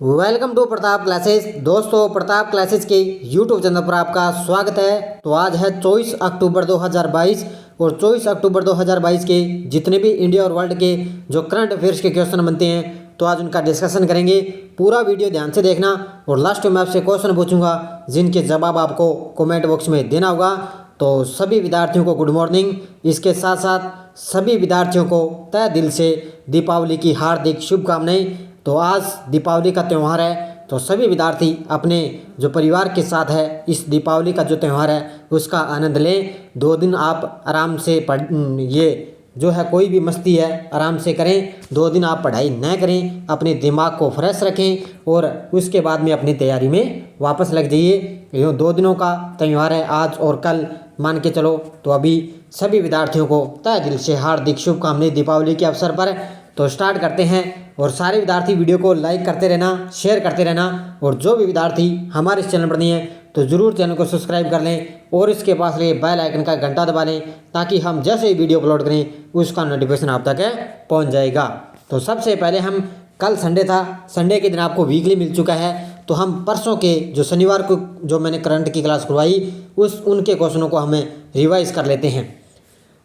Welcome to Pratap classes. दोस्तों, Pratap classes के YouTube channel पर आपका स्वागत है। तो आज है 24 अक्टूबर 2022 और 24 अक्टूबर 2022 के जितने भी इंडिया और वर्ल्ड के जो करंट अफेयर्स के क्वेश्चन बनते हैं तो आज उनका डिस्कशन करेंगे। पूरा वीडियो ध्यान से देखना और लास्ट में आपसे क्वेश्चन पूछूंगा जिनके जवाब आपको कमेंट बॉक्स में देना होगा। तो सभी विद्यार्थियों को गुड मॉर्निंग। इसके साथ साथ सभी विद्यार्थियों को तहे दिल से दीपावली की हार्दिक शुभकामनाएं। तो आज दीपावली का त्यौहार है, तो सभी विद्यार्थी अपने जो परिवार के साथ है इस दीपावली का जो त्यौहार है उसका आनंद लें। 2 दिन आप आराम से ये जो है कोई भी मस्ती है आराम से करें। 2 दिन आप पढ़ाई न करें, अपने दिमाग को फ्रेश रखें और उसके बाद में अपनी तैयारी में वापस लग जाइए। ये 2 दिनों का त्यौहार है, आज और कल मान के चलो। तो अभी सभी विद्यार्थियों को तहे दिल से हार्दिक शुभकामनाएं दीपावली के अवसर पर। तो स्टार्ट करते हैं और सारे विद्यार्थी वीडियो को लाइक करते रहना, शेयर करते रहना और जो भी विद्यार्थी हमारे इस चैनल पर नहीं है तो ज़रूर चैनल को सब्सक्राइब कर लें और इसके पास लिए बेल आइकन का घंटा दबा लें ताकि हम जैसे ही वीडियो अपलोड करें उसका नोटिफिकेशन आप तक पहुंच जाएगा। तो सबसे पहले हम कल संडे था, संडे के दिन आपको वीकली मिल चुका है, तो हम परसों के जो शनिवार को जो मैंने करंट की क्लास करवाई उनके क्वेश्चनों को हमें रिवाइज कर लेते हैं।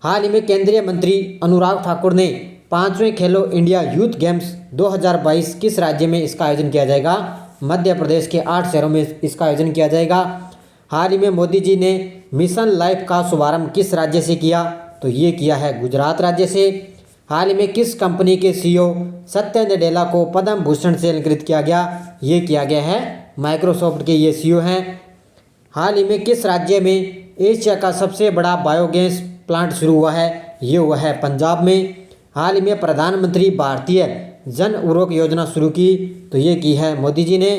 हाल ही में केंद्रीय मंत्री अनुराग ठाकुर ने 5वें खेलो इंडिया यूथ गेम्स 2022 किस राज्य में इसका आयोजन किया जाएगा? मध्य प्रदेश के 8 शहरों में इसका आयोजन किया जाएगा। हाल ही में मोदी जी ने मिशन लाइफ का शुभारंभ किस राज्य से किया? तो ये किया है गुजरात राज्य से। हाल ही में किस कंपनी के सीईओ सत्य नडेला को पद्म भूषण से अलंकृत किया गया? ये किया गया है माइक्रोसॉफ्ट के ये सीईओ हैं। हाल ही में किस राज्य में एशिया का सबसे बड़ा बायोगैस प्लांट शुरू हुआ है? ये हुआ है पंजाब में। हाल ही में प्रधानमंत्री भारतीय जन उर्वरक योजना शुरू की, तो ये की है मोदी जी ने।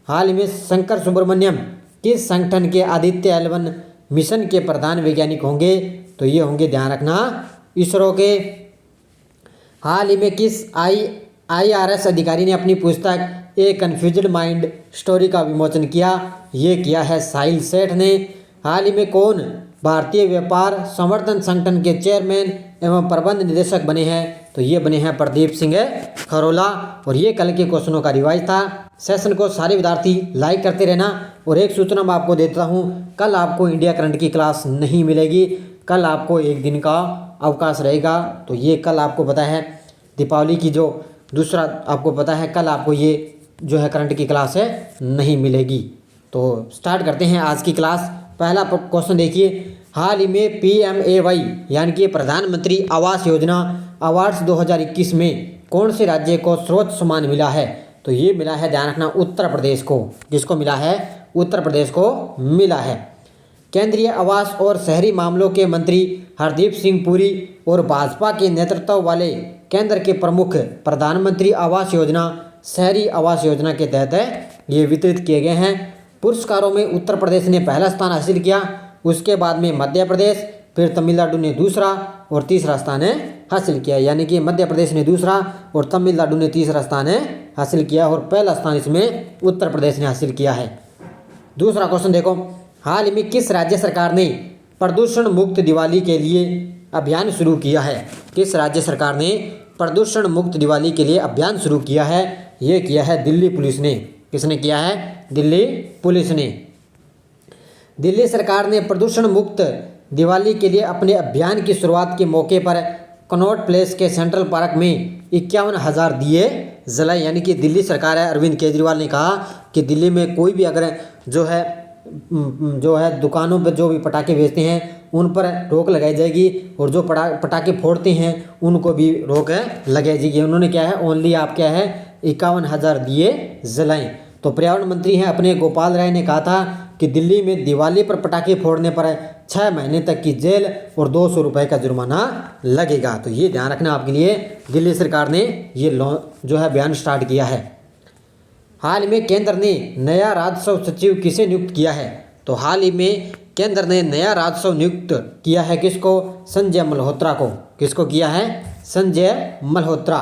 हाल ही में शंकर सुब्रमण्यम किस संगठन के आदित्य L1 मिशन के प्रधान वैज्ञानिक होंगे? तो ये होंगे, ध्यान रखना, इसरो के। हाल ही में किस IRS अधिकारी ने अपनी पुस्तक ए कन्फ्यूज्ड माइंड स्टोरी का विमोचन किया? ये किया है साहिल सेठ ने। हाल ही में कौन भारतीय व्यापार संवर्धन संगठन के चेयरमैन एवं प्रबंध निदेशक बने हैं? तो ये बने हैं प्रदीप सिंह खरोला। और ये कल के क्वेश्चनों का रिवाइज था। सेशन को सारे विद्यार्थी लाइक करते रहना। और एक सूचना मैं आपको देता हूँ, कल आपको इंडिया करंट की क्लास नहीं मिलेगी, कल आपको 1 दिन का अवकाश रहेगा। तो ये कल आपको पता है दीपावली की जो दूसरा आपको पता है कल आपको ये जो है करंट की क्लास है नहीं मिलेगी। तो स्टार्ट करते हैं आज की क्लास। पहला क्वेश्चन देखिए, हाल ही में PMAY यानी कि प्रधानमंत्री आवास योजना अवार्ड्स 2021 में कौन से राज्य को सर्वोच्च सम्मान मिला है? तो ये मिला है, ध्यान रखना, उत्तर प्रदेश को। किसको मिला है? उत्तर प्रदेश को मिला है। केंद्रीय आवास और शहरी मामलों के मंत्री हरदीप सिंह पुरी और भाजपा के नेतृत्व वाले केंद्र के प्रमुख प्रधानमंत्री आवास योजना शहरी आवास योजना के तहत ये वितरित किए गए हैं। पुरस्कारों में उत्तर प्रदेश ने पहला स्थान हासिल किया, उसके बाद में मध्य प्रदेश, फिर तमिलनाडु ने दूसरा और तीसरा स्थान हासिल किया। यानी कि मध्य प्रदेश ने दूसरा और तमिलनाडु ने तीसरा स्थान हासिल किया और पहला स्थान इसमें उत्तर प्रदेश ने हासिल किया है। दूसरा क्वेश्चन देखो, हाल ही में किस राज्य सरकार ने प्रदूषण मुक्त दिवाली के लिए अभियान शुरू किया है? किस राज्य सरकार ने प्रदूषण मुक्त दिवाली के लिए अभियान शुरू किया है? ये किया है दिल्ली पुलिस ने। किसने किया है? दिल्ली पुलिस ने। दिल्ली सरकार ने प्रदूषण मुक्त दिवाली के लिए अपने अभियान की शुरुआत के मौके पर कनॉट प्लेस के सेंट्रल पार्क में 51,000 दिए जलाए। यानी कि दिल्ली सरकार है, अरविंद केजरीवाल ने कहा कि दिल्ली में कोई भी अगर जो है दुकानों पर जो भी पटाखे बेचते हैं उन पर रोक लगाई जाएगी और जो पटाखे फोड़ते हैं उनको भी रोक लगाई जाएगी। उन्होंने क्या है, ओनली आप क्या है 51,000 दिए जलाएं। तो पर्यावरण मंत्री हैं अपने गोपाल राय ने कहा था कि दिल्ली में दिवाली पर पटाखे फोड़ने पर 6 महीने तक की जेल और 200 रुपये का जुर्माना लगेगा। तो ये ध्यान रखना आपके लिए, दिल्ली सरकार ने ये जो है अभियान स्टार्ट किया है। हाल ही में केंद्र ने नया राजस्व सचिव किसे नियुक्त किया है? तो हाल ही में केंद्र ने नया राजस्व नियुक्त किया है किसको? संजय मल्होत्रा को। किसको किया है? संजय मल्होत्रा।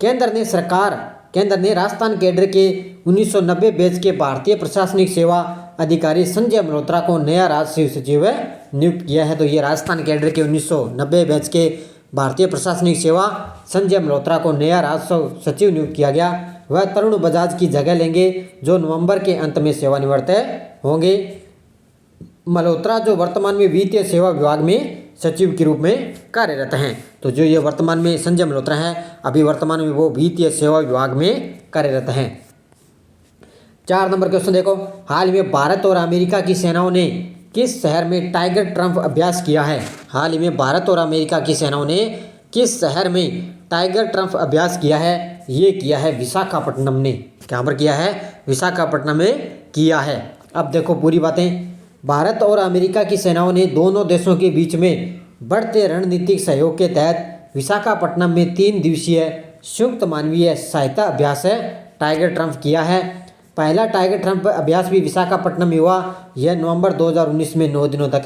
केंद्र ने राजस्थान कैडर के 1990 बैच के भारतीय प्रशासनिक सेवा अधिकारी संजय मल्होत्रा को नया राजस्व सचिव नियुक्त किया है। तो ये राजस्थान कैडर के 1990 बैच के भारतीय प्रशासनिक सेवा संजय मल्होत्रा को नया राजस्व सचिव नियुक्त किया गया। वह तरुण बजाज की जगह लेंगे, जो नवंबर के अंत में सेवानिवृत्त होंगे। मल्होत्रा जो वर्तमान में वित्तीय सेवा विभाग में सचिव के रूप में कार्यरत हैं। तो जो ये वर्तमान में संजय मल्होत्रा हैं, अभी वर्तमान में वो वित्तीय सेवा विभाग में कार्यरत हैं। 4 नंबर क्वेश्चन देखो, हाल में भारत और अमेरिका की सेनाओं ने किस शहर में टाइगर ट्रम्प अभ्यास किया है? हाल ही में भारत और अमेरिका की सेनाओं ने किस शहर में टाइगर ट्रम्प अभ्यास किया है? ये किया है विशाखापट्टनम ने। कहाँ पर किया है? विशाखापट्टनम में किया है। अब देखो पूरी बातें। भारत और अमेरिका की सेनाओं ने दोनों देशों के बीच में बढ़ते रणनीतिक सहयोग के तहत विशाखापट्टनम में 3 दिवसीय संयुक्त मानवीय सहायता अभ्यास टाइगर ट्रम्प किया है। पहला टाइगर ट्रम्प अभ्यास भी विशाखापट्टनम में हुआ। यह नवंबर 2019 में 9 दिनों तक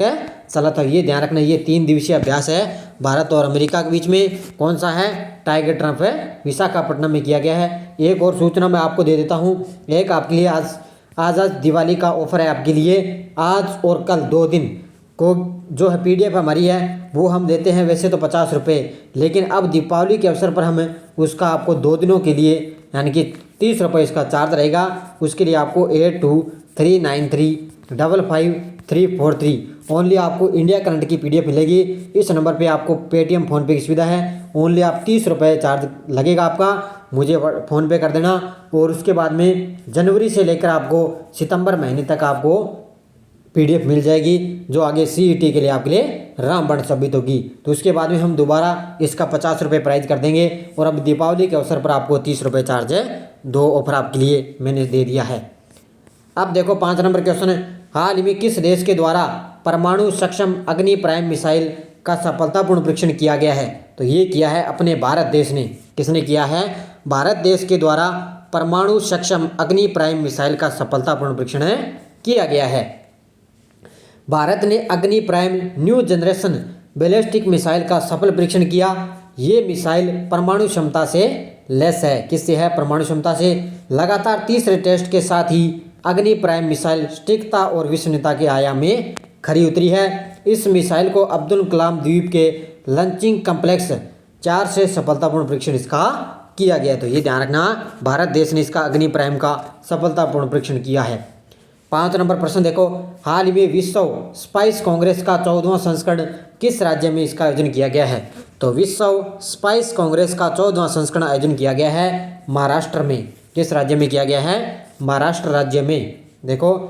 चला था। ये ध्यान रखना, ये 3 दिवसीय अभ्यास है भारत और अमेरिका के बीच में। कौन सा है? टाइगर ट्रम्प है, विशाखापट्टनम में किया गया है। एक और सूचना मैं आपको दे देता हूँ। एक आपके लिए आज दिवाली का ऑफर है आपके लिए। आज और कल 2 दिन को जो है PDF हमारी है वो हम देते हैं वैसे तो 50 रुपये, लेकिन अब दीपावली के अवसर पर हम उसका आपको 2 दिनों के लिए यानी कि 30 रुपये इसका चार्ज रहेगा। उसके लिए आपको 8239355343 ओनली आपको इंडिया करंट की PDF मिलेगी। इस नंबर पे आपको पेटीएम फ़ोनपे की सुविधा है। ओनली आप 30 रुपये चार्ज लगेगा आपका, मुझे फ़ोनपे कर देना। और उसके बाद में जनवरी से लेकर आपको सितंबर महीने तक आपको PDF मिल जाएगी, जो आगे CET के लिए आपके लिए रामबाण साबित होगी। तो उसके बाद में हम दोबारा इसका 50 रुपये प्राइस कर देंगे। और अब दीपावली के अवसर पर आपको 30 रुपये चार्ज है। 2 ऑफर आपके लिए मैंने दे दिया है। अब देखो 5 नंबर क्वेश्चन है, हाल ही में किस देश के द्वारा परमाणु सक्षम अग्नि प्राइम मिसाइल का सफलतापूर्ण परीक्षण किया गया है? तो ये किया है अपने भारत देश ने। किसने किया है? भारत देश के द्वारा परमाणु सक्षम अग्नि प्राइम मिसाइल का सफलतापूर्ण परीक्षण किया गया है। भारत ने अग्नि prime new generation ballistic missile का सफल परीक्षण किया। ये मिसाइल परमाणु क्षमता से लेस है। किससे है? परमाणु क्षमता से। लगातार तीसरे टेस्ट के साथ ही अग्नि प्राइम मिसाइल सटीकता और विश्वसनीयता के आयाम में खरी उतरी है। इस मिसाइल को अब्दुल कलाम द्वीप के लॉन्चिंग कॉम्प्लेक्स 4 से सफलतापूर्ण परीक्षण इसका किया गया। तो ये ध्यान रखना, भारत देश ने इसका अग्नि प्राइम का सफलतापूर्ण परीक्षण किया है। 5 नंबर प्रश्न देखो, हाल ही में विश्व स्पाइस कांग्रेस का 14वां संस्करण किस राज्य में इसका आयोजन किया गया है? तो विश्व स्पाइस कांग्रेस का 14वां संस्करण आयोजन किया गया है महाराष्ट्र में। किस राज्य में किया गया है? महाराष्ट्र राज्य में। देखो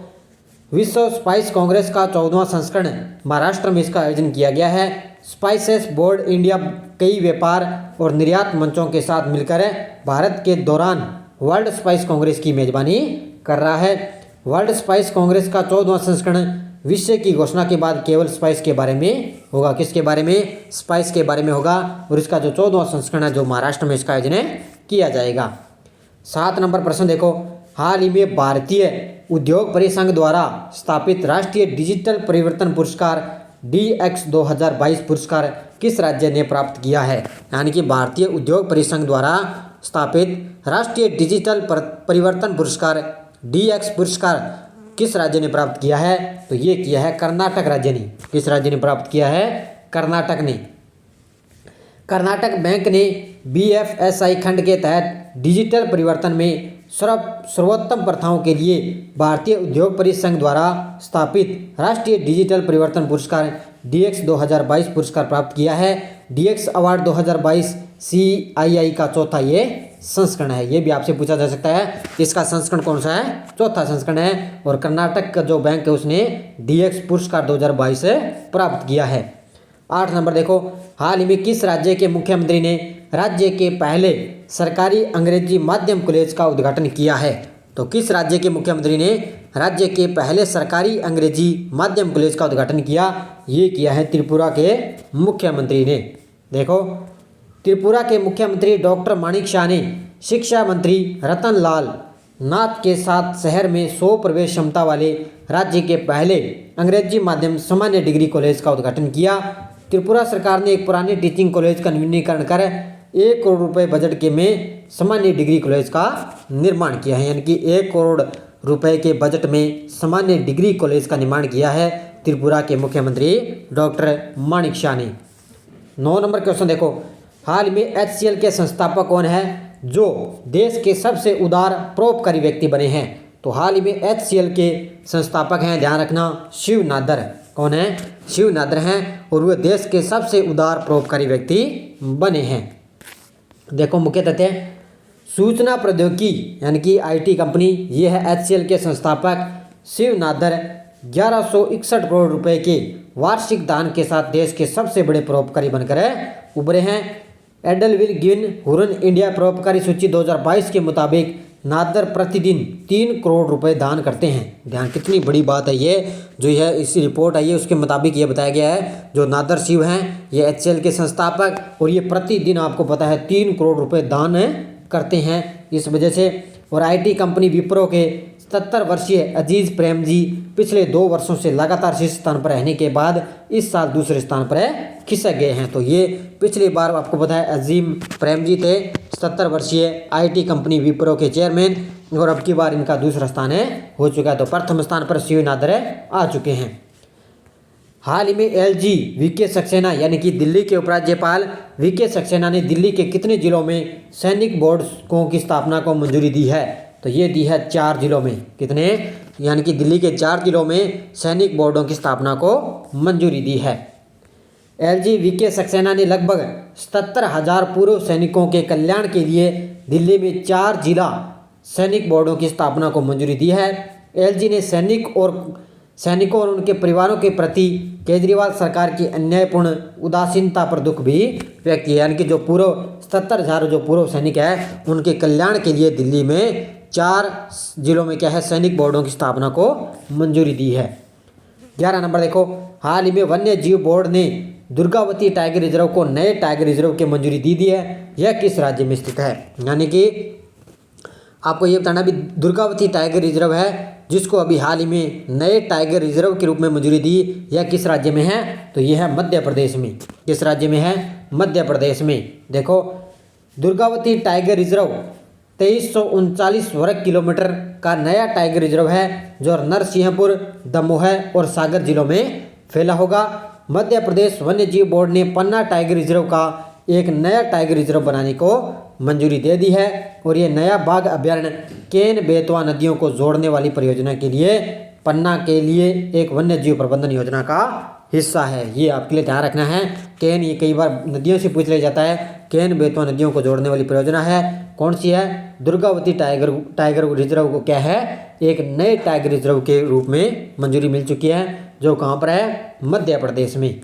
विश्व स्पाइस कांग्रेस का 14वां संस्करण महाराष्ट्र में इसका आयोजन किया गया है। स्पाइसेस बोर्ड इंडिया कई व्यापार और निर्यात मंचों के साथ मिलकर भारत के दौरान वर्ल्ड स्पाइस कांग्रेस की मेजबानी कर रहा है। वर्ल्ड स्पाइस कांग्रेस का 14वां संस्करण विषय की घोषणा के बाद केवल स्पाइस के बारे में होगा। किसके बारे में? स्पाइस के बारे में होगा। और इसका जो 14वां संस्करण है जो महाराष्ट्र में इसका आयोजन किया जाएगा। 7 नंबर प्रश्न देखो, हाल ही में भारतीय उद्योग परिसंघ द्वारा स्थापित राष्ट्रीय डिजिटल परिवर्तन पुरस्कार DX 2022 पुरस्कार किस राज्य ने प्राप्त किया है? यानी कि भारतीय उद्योग परिसंघ द्वारा स्थापित राष्ट्रीय डिजिटल परिवर्तन पुरस्कार DX पुरस्कार किस राज्य ने प्राप्त किया है? तो ये किया है कर्नाटक राज्य ने। किस राज्य ने प्राप्त किया है? कर्नाटक ने। कर्नाटक बैंक ने BFSI खंड के तहत डिजिटल परिवर्तन में सर्वोत्तम प्रथाओं के लिए भारतीय उद्योग परिसंघ द्वारा स्थापित राष्ट्रीय डिजिटल परिवर्तन पुरस्कार DX 2022 पुरस्कार प्राप्त किया है। DX अवार्ड 2022 CII का चौथा ये संस्करण है। ये भी आपसे पूछा जा सकता है, इसका संस्करण कौन सा है? चौथा संस्करण है। और कर्नाटक का जो बैंक है उसने DX पुरस्कार 2022 प्राप्त किया है। 8 नंबर देखो, हाल ही में किस राज्य के मुख्यमंत्री ने राज्य के पहले सरकारी अंग्रेजी माध्यम कॉलेज का उद्घाटन किया है? तो किस राज्य के मुख्यमंत्री ने राज्य के पहले सरकारी अंग्रेजी माध्यम कॉलेज का उद्घाटन किया? ये किया है त्रिपुरा के मुख्यमंत्री ने। देखो त्रिपुरा के मुख्यमंत्री डॉक्टर माणिक शाह ने शिक्षा मंत्री रतन लाल नाथ के साथ शहर में 100 प्रवेश क्षमता वाले राज्य के पहले अंग्रेजी माध्यम सामान्य डिग्री कॉलेज का उद्घाटन किया। त्रिपुरा सरकार ने एक पुराने टीचिंग कॉलेज का नवीनीकरण कर 1 करोड़ रुपए बजट के में सामान्य डिग्री कॉलेज का निर्माण किया है। यानी कि 1 करोड़ रुपए के बजट में सामान्य डिग्री कॉलेज का निर्माण किया है त्रिपुरा के मुख्यमंत्री डॉक्टर माणिक शाह ने। 9 नंबर क्वेश्चन देखो, हाल में HCL के संस्थापक कौन है? जो देश के सबसे उदार परोपकारी व्यक्ति बने हैं। तो हाल ही में HCL के संस्थापक हैं, ध्यान रखना, शिव नादर। कौन है? शिव नादर हैं और वे देश के सबसे उदार परोपकारी व्यक्ति बने हैं। देखो मुख्य तथ्य, सूचना प्रौद्योगिकी यानी कि IT कंपनी, ये है HCL के संस्थापक शिव नादर 1161 करोड़ रुपए के वार्षिक दान के साथ देश के सबसे बड़े परोपकारी बनकर उभरे हैं। एडलविल गिवन हुरन इंडिया परोपकारी सूची 2022 के मुताबिक नादर प्रतिदिन 3 करोड़ रुपए दान करते हैं। ध्यान, कितनी बड़ी बात है ये, जो यह इस रिपोर्ट आई है उसके मुताबिक ये बताया गया है। जो नादर शिव हैं, ये HCL के संस्थापक, और ये प्रतिदिन आपको पता है 3 करोड़ रुपए दान करते हैं। इस वजह से, और IT कंपनी विप्रो के 77 वर्षीय अजीज प्रेमजी पिछले 2 वर्षों से लगातार शीर्ष स्थान पर रहने के बाद इस साल दूसरे स्थान पर खिसक गए हैं। तो ये पिछली बार आपको पता है अजीम प्रेमजी थे 77 वर्षीय IT कंपनी विप्रो के चेयरमैन, और अब की बार इनका दूसरा स्थान हो चुका है। तो प्रथम स्थान पर शिव नादर आ चुके हैं। हाल ही में LG VK सक्सेना यानी कि दिल्ली के उपराज्यपाल VK सक्सेना ने दिल्ली के कितने जिलों में सैनिक बोर्डों की स्थापना को मंजूरी दी है? तो ये दी है 4 जिलों में। कितने? यानी कि दिल्ली के 4 जिलों में सैनिक बोर्डों की स्थापना को मंजूरी दी है। LG VK सक्सेना ने लगभग 77,000 पूर्व सैनिकों के कल्याण के लिए दिल्ली में 4 जिला सैनिक बोर्डों की स्थापना को मंजूरी दी है। LG ने सैनिकों और उनके परिवारों के प्रति केजरीवाल सरकार की अन्यायपूर्ण उदासीनता पर दुख भी व्यक्त किया। यानी कि जो पूर्व 77,000 जो पूर्व सैनिक हैं, उनके कल्याण के लिए दिल्ली में 4 जिलों में क्या है, सैनिक बोर्डों की स्थापना को मंजूरी दी है। 11 नंबर देखो, हाल ही में वन्य जीव बोर्ड ने दुर्गावती टाइगर रिजर्व को नए टाइगर रिजर्व की मंजूरी दी है। यह किस राज्य में स्थित है? यानी कि आपको ये बताना भी, दुर्गावती टाइगर रिजर्व है जिसको अभी हाल ही में नए टाइगर रिजर्व के रूप में मंजूरी दी, यह किस राज्य में है? तो यह है मध्य प्रदेश में। किस राज्य में है? मध्य प्रदेश में। देखो, दुर्गावती टाइगर रिजर्व 2339 वर्ग किलोमीटर का नया टाइगर रिजर्व है जो नरसिंहपुर, दमोह और सागर जिलों में फैला होगा। मध्य प्रदेश वन्य जीव बोर्ड ने पन्ना टाइगर रिजर्व का एक नया टाइगर रिजर्व बनाने को मंजूरी दे दी है, और ये नया बाघ अभ्यारण्य केन बेतवा नदियों को जोड़ने वाली परियोजना के लिए पन्ना के लिए एक वन्य जीव प्रबंधन योजना का हिस्सा है। ये आपके लिए ध्यान रखना है। केन, ये कई बार नदियों से पूछ लिया जाता है। केन बेतवा नदियों को जोड़ने वाली परियोजना है। कौन सी है? दुर्गावती टाइगर रिजर्व को क्या है, एक नए टाइगर रिजर्व के रूप में मंजूरी मिल चुकी है, जो कहाँ पर है? मध्य प्रदेश में।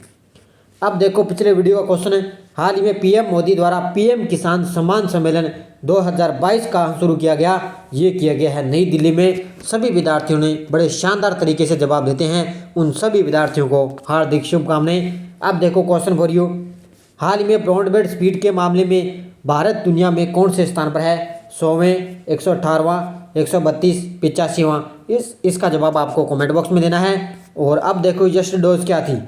अब देखो पिछले वीडियो का क्वेश्चन है, हाल ही में PM मोदी द्वारा PM किसान सम्मान सम्मेलन 2022 का शुरू किया गया। ये किया गया है नई दिल्ली में। सभी विद्यार्थियों ने बड़े शानदार तरीके से जवाब देते हैं। उन सभी विद्यार्थियों को हार्दिक शुभकामनाएं। अब देखो क्वेश्चन फॉर यू, हाल ही में ब्रॉडबैंड स्पीड के मामले में भारत दुनिया में कौन से स्थान पर है? 100वें, 118वां, 132, 85वां? इसका जवाब आपको कमेंट बॉक्स में देना है। और अब देखो जस्ट डोज क्या थी।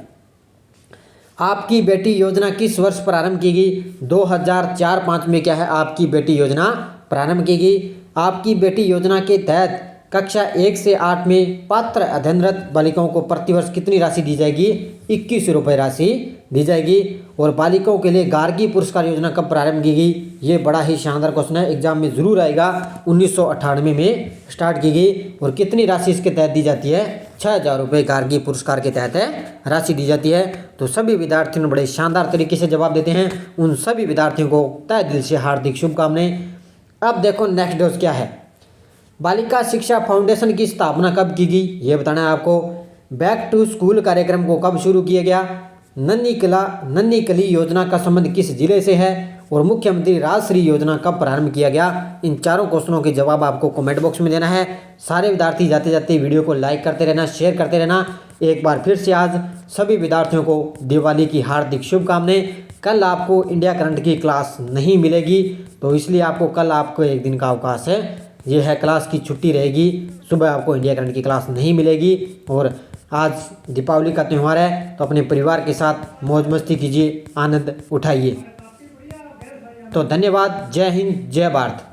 आपकी बेटी योजना किस वर्ष प्रारंभ की गई? 2004-05 में क्या है, आपकी बेटी योजना प्रारंभ की गई। आपकी बेटी योजना के तहत कक्षा 1 से 8 में पात्र अध्ययनरत बालिकाओं को प्रतिवर्ष कितनी राशि दी जाएगी? 21 रुपये राशि दी जाएगी। और बालिकाओं के लिए गार्गी पुरस्कार योजना कब प्रारंभ की गई? ये बड़ा ही शानदार क्वेश्चन है, एग्जाम में जरूर आएगा। 1998 में स्टार्ट की गई। और कितनी राशि इसके तहत दी जाती है? 6,000 रुपये गार्गी पुरस्कार के तहत राशि दी जाती है। तो सभी विद्यार्थियों ने बड़े शानदार तरीके से जवाब देते हैं। उन सभी विद्यार्थियों को तहे दिल से हार्दिक शुभकामनाएं। अब देखो नेक्स्ट डोज क्या है। बालिका शिक्षा फाउंडेशन की स्थापना कब की गई? ये बताना है आपको। बैक टू स्कूल कार्यक्रम को कब शुरू किया गया? नन्ही कली योजना का संबंध किस जिले से है? और मुख्यमंत्री राजश्री योजना कब प्रारंभ किया गया? इन चारों क्वेश्चनों के जवाब आपको कमेंट बॉक्स में देना है। सारे विद्यार्थी जाते जाते वीडियो को लाइक करते रहना, शेयर करते रहना। एक बार फिर से आज सभी विद्यार्थियों को दिवाली की हार्दिक शुभकामनाएं। कल आपको इंडिया करंट की क्लास नहीं मिलेगी, तो इसलिए कल आपको एक दिन का अवकाश है। यह है क्लास की छुट्टी रहेगी, सुबह आपको इंडिया करंट की क्लास नहीं मिलेगी। और आज दीपावली का त्यौहार है, तो अपने परिवार के साथ मौज मस्ती कीजिए, आनंद उठाइए। तो धन्यवाद। जय हिंद, जय भारत।